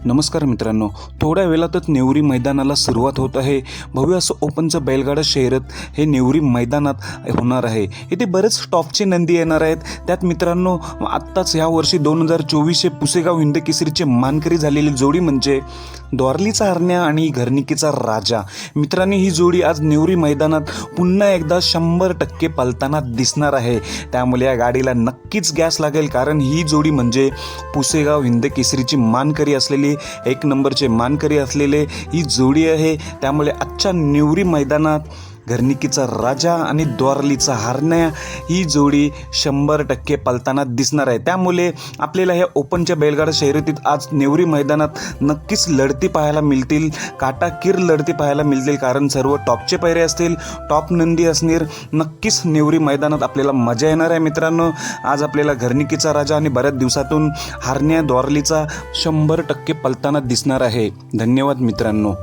नमस्कार मित्रांनो, थोड्या वेळातच नेवरी मैदानाला सुरुवात होत आहे. भव्य असं ओपनचं बैलगाडा शर्यत हे नेवरी मैदानात होणार आहे. इथे बरेच टॉपचे नंदी येणार आहेत. त्यात मित्रांनो, आत्ताच ह्या वर्षी 2024 पुसेगाव हिंद केसरीचे मानकरी झालेली जोडी म्हणजे द्वारलीचा हरण्या आणि घरणिकीचा राजा. मित्रांनी ही जोडी आज नेवरी मैदानात पुन्हा एकदा 100% पळताना दिसणार आहे. त्यामुळे या गाडीला नक्कीच गॅस लागेल, कारण ही जोडी म्हणजे पुसेगाव हिंद केसरीची मानकरी असलेली, एक नंबरचे मानकरी असलेले ही जोडी आहे. त्यामुळे आजच्या नेवरी मैदानात घरणिकीचा राजा आणि द्वारलीचा हरण्या ही जोडी 100% पळताना दिसणार आहे. त्यामुळे आपल्याला ह्या ओपनच्या बैलगाडा शर्यतीत आज नेवरी मैदानात नक्कीच लढती पाहायला मिळतील, काटाकीर लढती पाहायला मिळतील, कारण सर्व टॉपचे पैरे असतील, टॉप नंदी असणार. नक्कीच नेवरी मैदानात आपल्याला मजा येणार आहे. मित्रांनो, आज आपल्याला घरणिकीचा राजा आणि बऱ्याच दिवसातून हरण्या द्वारलीचा 100% पळताना दिसणार आहे. धन्यवाद मित्रांनो.